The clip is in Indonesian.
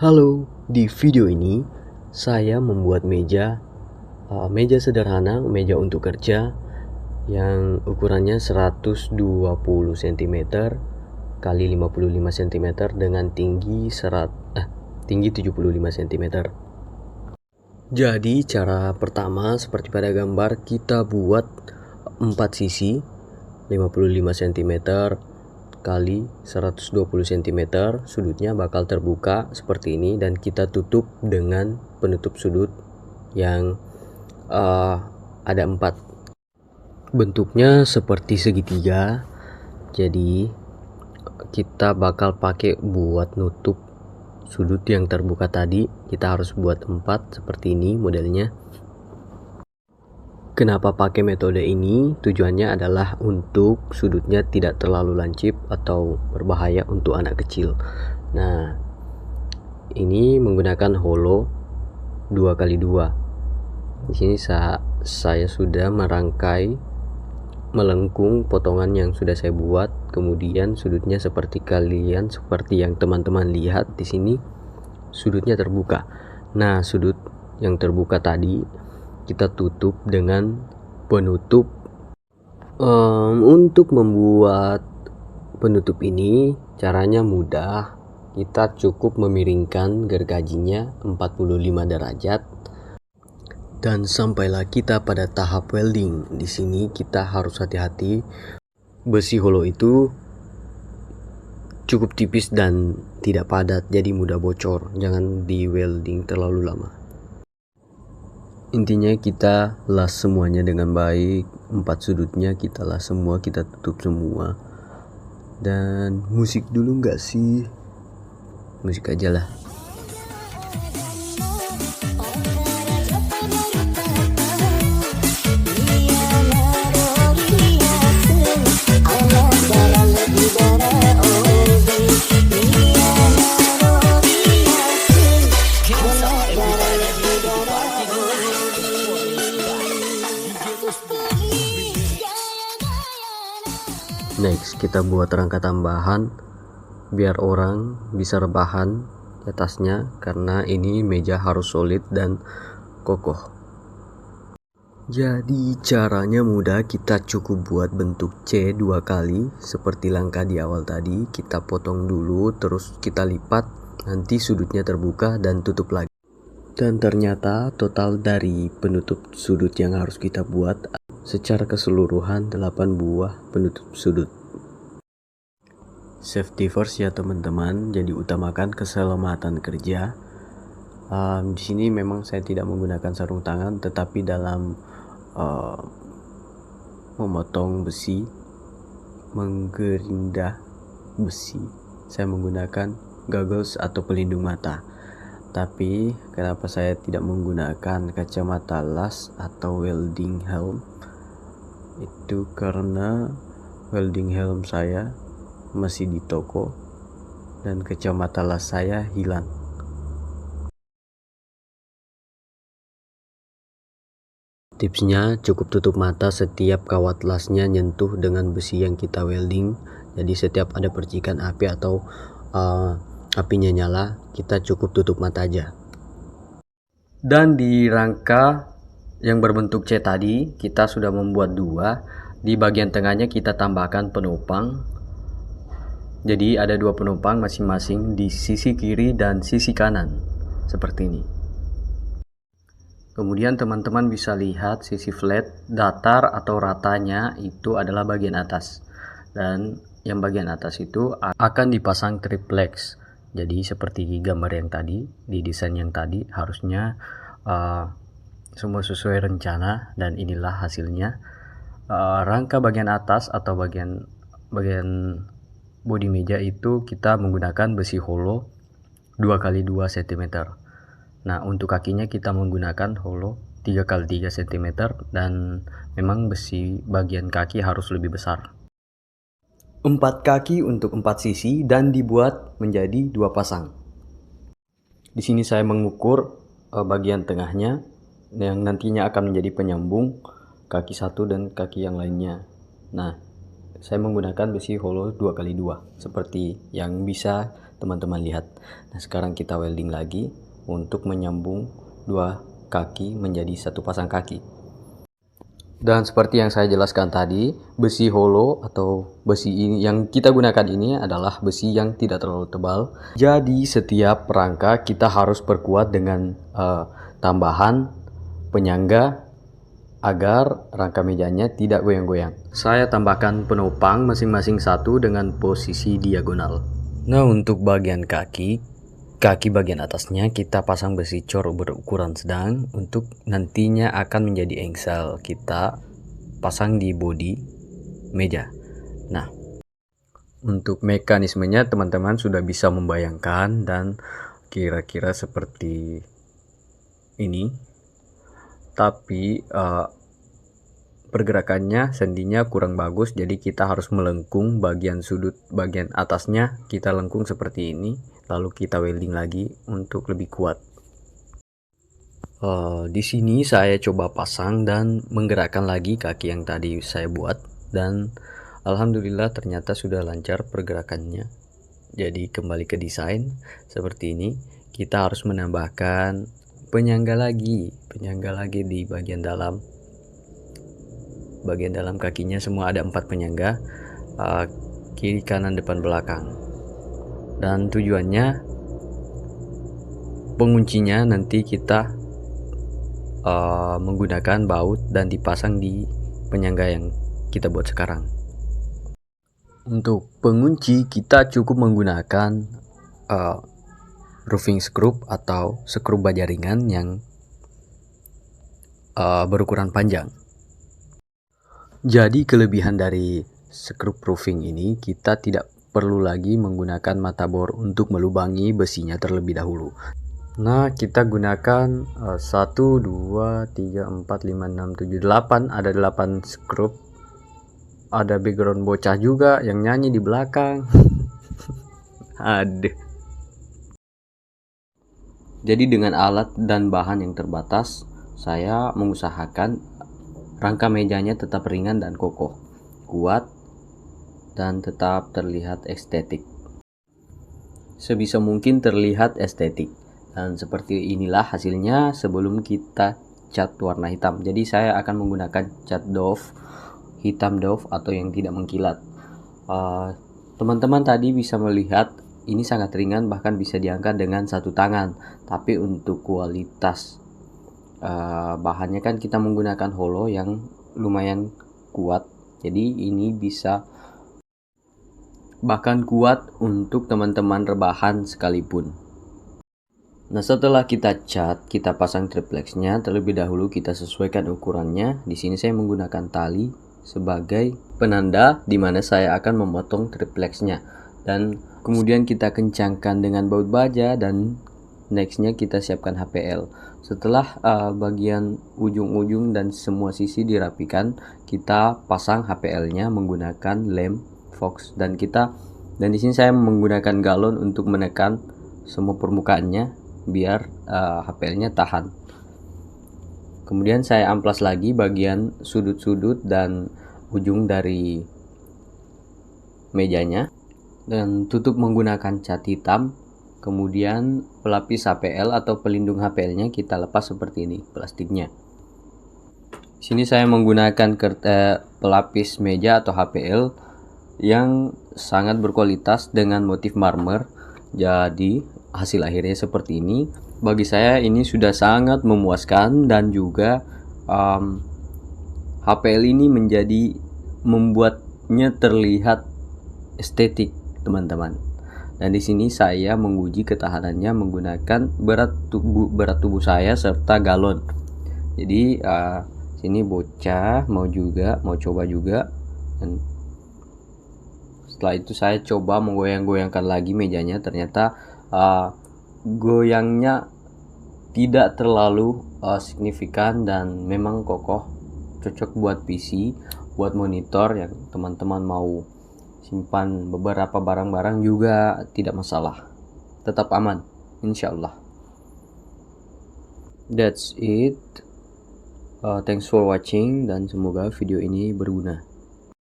Halo, di video ini saya membuat meja sederhana, meja untuk kerja yang ukurannya 120 cm kali 55 cm dengan tinggi 75 cm. Jadi cara pertama seperti pada gambar, kita buat 4 sisi 55 cm kali 120 cm, sudutnya bakal terbuka seperti ini dan kita tutup dengan penutup sudut yang ada 4. Bentuknya seperti segitiga, jadi kita bakal pakai buat nutup sudut yang terbuka tadi. Kita harus buat 4 seperti ini modelnya. Kenapa pakai metode ini? Tujuannya adalah untuk sudutnya tidak terlalu lancip atau berbahaya untuk anak kecil. Nah, ini menggunakan holo 2x2. Di sini saya sudah merangkai melengkung potongan yang sudah saya buat. Kemudian sudutnya seperti yang teman-teman lihat di sini, sudutnya terbuka. Nah, sudut yang terbuka tadi kita tutup dengan penutup. Untuk membuat penutup ini caranya mudah. Kita cukup memiringkan gergajinya 45 derajat dan sampailah kita pada tahap welding. Di sini kita harus hati-hati. Besi holo itu cukup tipis dan tidak padat, jadi mudah bocor. Jangan di welding terlalu lama. Intinya kita las semuanya dengan baik. 4 sudutnya kita las semua, kita tutup semua. Dan musik dulu nggak sih? Musik aja lah. Next, kita buat rangka tambahan biar orang bisa rebahan di atasnya, karena ini meja harus solid dan kokoh. Jadi caranya mudah, kita cukup buat bentuk C 2 kali seperti langkah di awal tadi. Kita potong dulu, terus kita lipat, nanti sudutnya terbuka dan tutup lagi. Dan ternyata total dari penutup sudut yang harus kita buat secara keseluruhan 8 buah penutup sudut. Safety first ya teman-teman, jadi utamakan keselamatan kerja. Di sini memang saya tidak menggunakan sarung tangan, tetapi dalam memotong besi, menggerinda besi, saya menggunakan goggles atau pelindung mata. Tapi kenapa saya tidak menggunakan kacamata las atau welding helm? Itu karena welding helm saya masih di toko dan kacamata las saya hilang. Tipsnya, cukup tutup mata setiap kawat lasnya nyentuh dengan besi yang kita welding. Jadi setiap ada percikan api atau apinya nyala, kita cukup tutup mata aja. Dan di rangka yang berbentuk C tadi, kita sudah membuat 2. Di bagian tengahnya kita tambahkan penopang. Jadi ada 2 penopang masing-masing di sisi kiri dan sisi kanan, seperti ini. Kemudian teman-teman bisa lihat sisi flat, datar atau ratanya itu adalah bagian atas. Dan yang bagian atas itu akan dipasang triplex. Jadi seperti gambar yang tadi, di desain yang tadi, harusnya semua sesuai rencana dan inilah hasilnya. Rangka bagian atas atau bagian bodi meja itu kita menggunakan besi holo 2x2 cm. Nah, untuk kakinya kita menggunakan holo 3x3 cm dan memang besi bagian kaki harus lebih besar. 4 kaki untuk 4 sisi dan dibuat menjadi 2 pasang. Di sini saya mengukur bagian tengahnya yang nantinya akan menjadi penyambung kaki satu dan kaki yang lainnya. Nah, saya menggunakan besi holo 2x2 seperti yang bisa teman-teman lihat. Nah, sekarang kita welding lagi untuk menyambung dua kaki menjadi satu pasang kaki. Dan seperti yang saya jelaskan tadi, besi hollow atau besi ini yang kita gunakan ini adalah besi yang tidak terlalu tebal. Jadi setiap rangka kita harus perkuat dengan tambahan penyangga agar rangka mejanya tidak goyang-goyang. Saya tambahkan penopang masing-masing satu dengan posisi diagonal. Nah, untuk bagian kaki bagian atasnya kita pasang besi cor berukuran sedang untuk nantinya akan menjadi engsel. Kita pasang di bodi meja. Nah, untuk mekanismenya teman-teman sudah bisa membayangkan dan kira-kira seperti ini. Tapi pergerakannya sendinya kurang bagus, jadi kita harus melengkung bagian sudut bagian atasnya, kita lengkung seperti ini, lalu kita welding lagi untuk lebih kuat. Di sini saya coba pasang dan menggerakkan lagi kaki yang tadi saya buat, dan alhamdulillah ternyata sudah lancar pergerakannya. Jadi kembali ke desain seperti ini, kita harus menambahkan penyangga lagi di bagian dalam kakinya. Semua ada 4 penyangga, kiri kanan depan belakang, dan tujuannya penguncinya nanti kita menggunakan baut dan dipasang di penyangga yang kita buat sekarang. Untuk pengunci kita cukup menggunakan roofing screw atau skrup baja ringan yang berukuran panjang. Jadi kelebihan dari skrup roofing ini, kita tidak perlu lagi menggunakan mata bor untuk melubangi besinya terlebih dahulu. Nah, kita gunakan 1, 2, 3, 4, 5, 6, 7, 8. Ada 8 skrup. Ada background bocah juga yang nyanyi di belakang. Aduh. Jadi dengan alat dan bahan yang terbatas, saya mengusahakan rangka mejanya tetap ringan dan kokoh, kuat, dan tetap terlihat estetik. Sebisa mungkin terlihat estetik. Dan seperti inilah hasilnya sebelum kita cat warna hitam. Jadi saya akan menggunakan cat doff, hitam doff atau yang tidak mengkilat. Teman-teman tadi bisa melihat ini sangat ringan, bahkan bisa diangkat dengan satu tangan. Tapi untuk kualitas bahannya kan kita menggunakan hollow yang lumayan kuat. Jadi ini bisa bahkan kuat untuk teman-teman rebahan sekalipun. Nah, setelah kita cat, kita pasang triplexnya. Terlebih dahulu kita sesuaikan ukurannya. Di sini saya menggunakan tali sebagai penanda di mana saya akan memotong triplexnya. Dan kemudian kita kencangkan dengan baut baja, dan nextnya kita siapkan HPL. Setelah bagian ujung-ujung dan semua sisi dirapikan, kita pasang HPL-nya menggunakan lem Fox, dan di sini saya menggunakan galon untuk menekan semua permukaannya biar HPL-nya tahan. Kemudian saya amplas lagi bagian sudut-sudut dan ujung dari mejanya dan tutup menggunakan cat hitam. Kemudian pelapis HPL atau pelindung HPL-nya kita lepas seperti ini plastiknya. Sini saya menggunakan pelapis meja atau HPL yang sangat berkualitas dengan motif marmer. Jadi hasil akhirnya seperti ini. Bagi saya ini sudah sangat memuaskan, dan juga HPL ini membuatnya terlihat estetik, teman-teman. Dan di sini saya menguji ketahanannya menggunakan berat tubuh saya serta galon. Jadi sini bocah mau coba juga. Dan setelah itu saya coba menggoyang-goyangkan lagi mejanya. Ternyata goyangnya tidak terlalu signifikan dan memang kokoh, cocok buat PC, buat monitor yang teman-teman mau simpan beberapa barang-barang juga tidak masalah, tetap aman insyaallah. That's it. Thanks for watching, dan semoga video ini berguna.